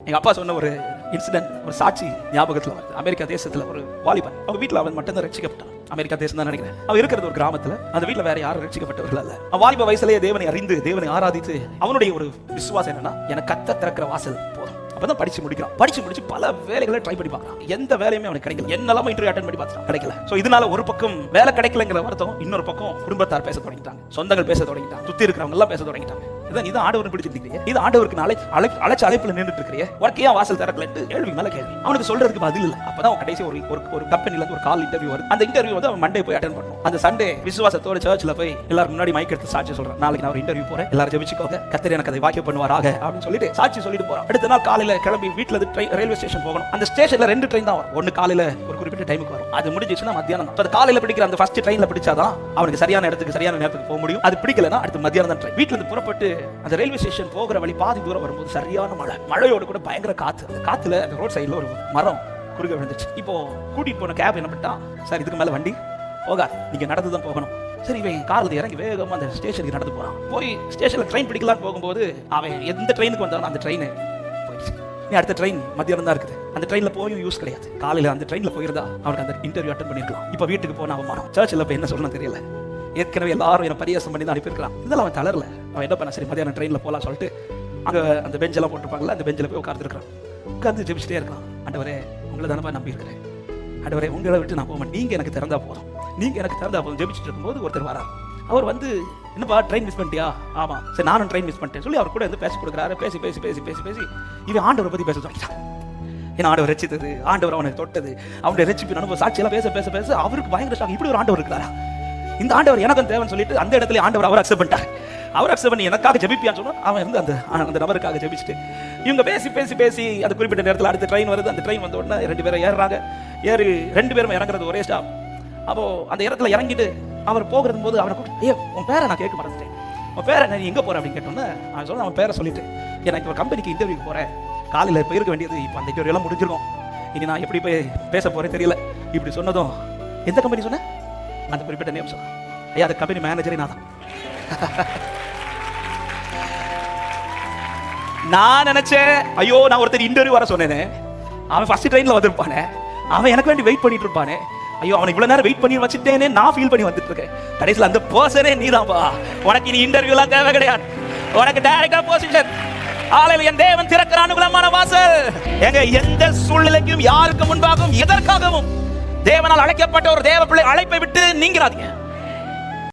எங்க அப்பா சொன்ன ஒரு இன்சிடென்ட், ஒரு சாட்சி ஞாபகத்தில் வருது. அமெரிக்கா தேசத்துல ஒரு வாலிபன், அவங்க வீட்டில் அவன் மட்டும்தான் ரட்சிக்கப்பட்டான். அமெரிக்கா தேசம் தான் நினைக்கிறேன். அவன் இருக்கிறது ஒரு கிராமத்துல, அந்த வீட்டில் வேற யாரும் ரட்சிக்கப்பட்டவர்கள் அல்ல. அவன் வாலிப வயசுலேயே தேவனை அறிந்து தேவனை ஆராதித்து அவனுடைய ஒரு விசுவாசம் என்னன்னா, எனக்கு கத்த திறக்கிற வாசல் போதும். அப்பதான் படிச்சு முடிக்கிறான். படிச்சு முடிச்சு பல வேலைகளை ட்ரை பண்ணி பார்க்கறான். எந்த வேலையுமே அவனுக்கு கிடைக்கல. என்னெல்லாம் இன்டர்வியூ அட்டெண்ட் பண்ணி பார்த்தான், கிடைக்கல. சோ இதனால ஒரு பக்கம் வேலை கிடைக்கலங்கிற வருத்தம், இன்னொரு பக்கம் குடும்பத்தார் பேச தொடங்கிட்டாங்க, சொந்தங்கள் பேச தொடங்கிட்டாங்க, சுத்தி இருக்கிறவங்க எல்லாம் பேச தொடங்கிட்டாங்க. இது ஆண்டவருக்கு பிடிச்சிருக்கீங்க, இது ஆண்டவருக்கு அழைச்ச அழைப்புல நின்றுட்டு இருக்கிறீங்க, உனக்கு ஏன் வாசல் திறக்கலன்னு கேள்வி மேல கேள்வி. அவனுக்கு சொல்றதுக்கு பதில் இல்ல. அப்பதான் கடைசி ஒரு கம்பெனில இருந்து ஒரு கால் இன்டர்வியூ வருது. அந்த இன்டர்வியூ வந்து அவன் மண்டே போய் அட்டெண்ட் பண்ணணும். அந்த சண்டே விசுவாசத்தோட சர்ச்ல போய் எல்லாரும் முன்னாடி மைக் எடுத்து சாட்சி சொல்றான், நாளைக்கு நான் ஒரு இன்டர்வியூ போறேன், எல்லாரும் ஜெபிச்சுக்கோங்க, கர்த்தர் எனக்கு அதை வாக்கியம் பண்ணுவாராக அப்படின்னு சொல்லிட்டு சாட்சி சொல்லிட்டு போறான். அடுத்த நாள் காலையில கிளம்பி வீட்டுல ரயில்வே ஸ்டேஷன் போகணும். அந்த ஸ்டேஷன்ல 2 ட்ரெயின் தான் வரும். ஒன்னு காலையில ஒரு குறிப்பிட்ட டைமுக்கு வரும், அது முடிஞ்சிச்சுன்னா மத்தியானம். அது காலையில பிடிக்கிற அந்த ஃபர்ஸ்ட் ட்ரெயின்ல பிடிச்சாதான் அவனுக்கு சரியான இடத்துக்கு சரியான நேரத்துக்கு போக முடியும். அது பிடிக்கலன்னா அடுத்து மத்தியானம் தான் ட்ரெயின். வீட்டுல இருந்து புறப்பட்டு அந்த ரயில்வே ஸ்டேஷன் போகிற வழி பாதி தூரம் வரும்போது சரியான மழையோடு கூட பயங்கர காத்து. அந்த காத்துல அந்த ரோட் சைடுல ஒரு மரம் குறுக்க விழுந்துச்சு. இப்போ கூட்டிட்டு போன கேப் என்ன பண்ணிட்டான், சார் இதுக்கு மேல வண்டி போகாது, நீங்க நடந்து தான் போகணும். சரி, இவன் கார்ல இறங்கி வேகமா அந்த ஸ்டேஷனுக்கு நடந்து போறான். போய் ஸ்டேஷன்ல ட்ரெயின் பிடிக்கலான்னு போகும்போது அவன் எந்த ட்ரெயினுக்கு வந்தாலும் அந்த ட்ரெயின் போயிடுச்சு. நீ அடுத்த ட்ரெயின் மத்தியானம் தான் இருக்குது. அந்த ட்ரெயின்ல போயும் யூஸ் கிடையாது. காலையில அந்த ட்ரெயின்ல போயிருந்தா அவனுக்கு அந்த இன்டர்வியூ அட்டெண்ட் பண்ணிருக்கலாம். இப்போ வீட்டுக்கு போன அவமானம். சர்ச்சில் போய் என்ன சொல்லணும் தெரியல. ஏற்கனவே எல்லாரும் என்ன பரியாசம் பண்ணி தான் அனுப்பியிருக்கலாம். இதெல்லாம் அவன் தளரல. அவன் என்ன பண்ண, சரி மத்தியானம் ட்ரெயின்ல போலாம் சொல்லிட்டு அங்க அந்த பெஞ்ச் எல்லாம் போட்டுருப்பாங்கல்ல, அந்த பெஞ்சில் போய் உட்கார்ந்துருக்கான். உட்கார்ந்து ஜெபிச்சுட்டே இருக்கலாம். ஆண்டவரே உங்களை தானப்பா நம்பி இருக்கிறேன், ஆண்டவரே உங்களை விட்டு நான் போவேன், நீங்க எனக்கு திறந்தா போதும், நீங்க எனக்கு திறந்தா போதும். ஜெபிச்சுட்டு இருக்கும்போது ஒருத்தர் வரார். அவர் வந்து, என்னப்பா ட்ரெயின் மிஸ் பண்ணிட்டியா? ஆமா. சரி நானும் ட்ரெயின் மிஸ் பண்ணிட்டேன் சொல்லி அவர் கூட வந்து பேசி கொடுக்குறாரு. பேசி பேசி பேசி பேசி பேசி இவன் ஆண்டவரை பத்தி பேச தொடங்கிட்டான். ஏன்னா ஆண்டவர் ரட்சித்தது, ஆண்டவர் அவனை தொட்டது, அவனுடைய ரட்சிப்பின் அனுபவ சாட்சியெல்லாம் பேச பேச பேச அவருக்கு பயங்கர ஷாக். இப்படி ஒரு ஆண்டவர் இருக்கிறாரா, இந்த ஆண்டவர் எனக்கும் தேவைன்னு சொல்லிட்டு அந்த இடத்துல ஆண்டவர் அவர் அக்செப்ட் பண்ணிட்டார். அவர் அக்செப்ட் பண்ணி எனக்காக ஜெபிப்பியான்னு சொன்னா அவன் வந்து அந்த நபருக்காக ஜெபிச்சுட்டு இவங்க பேசி பேசி பேசி அந்த குறிப்பிட்ட நேரத்தில் அடுத்த ட்ரெயின் வருது. அந்த ட்ரெயின் வந்த உடனே 2 பேரும் ஏறுறாங்க. 2 பேரும் இறங்குறது ஒரே ஸ்டாப். அப்போ அந்த இடத்துல இறங்கிட்டு அவர் போகிறது போது அவனை கூப்பிட்டு, ஏ உன் பேரை நான் கேட்க மறந்துட்டேன், உன் பேரை நீ எங்கே போற அப்படின்னு கேட்டோன்னே அவன் சொல்ல, அவன் பேரை சொல்லிட்டு, எனக்கு ஒரு கம்பெனிக்கு இன்டர்வியூக்கு போறேன், காலையில் போயிருக்க வேண்டியது, இப்போ அந்த இன்டர்வியூ எல்லாம் முடிஞ்சிருக்கும், இனி நான் எப்படி போய் பேச போறேன் தெரியல. இப்படி சொன்னதும், எந்த கம்பெனி சொன்ன, அந்த குறிப்பிட்ட நேம் சொன்ன, ஐயா அந்த கம்பெனி மேனேஜரே நான் தான். நான் நினைச்சேன், ஐயோ நான் ஒருத்தர் இன்டர்வியூ வர சொன்னேனே, அவன் ஃபர்ஸ்ட் ட்ரெயின்ல வந்திருப்பானே, அவன் எனக்கு வேண்டி வெயிட் பண்ணிட்டு இருப்பானே, ஐயோ அவன் இவ்வளவு நேரம் வெயிட் பண்ணி வச்சுட்டேனே நான் ஃபீல் பண்ணி வந்துட்டு இருக்கேன். கடைசியில் அந்த பர்சனே நீதான்பா. உனக்கு இனி இன்டர்வியூலாம் தேவை கிடையாது, உனக்கு டைரக்டா பொசிஷன். ஆலையில் என் தேவன் திறக்கிற அனுகூலமான வாசல். எங்க எந்த சூழ்நிலைக்கும் யாருக்கு முன்பாகவும் எதற்காகவும் தேவனால் அழைக்கப்பட்ட ஒரு தேவ பிள்ளை அழைப்பை விட்டு நீங்கிறாதீங்க.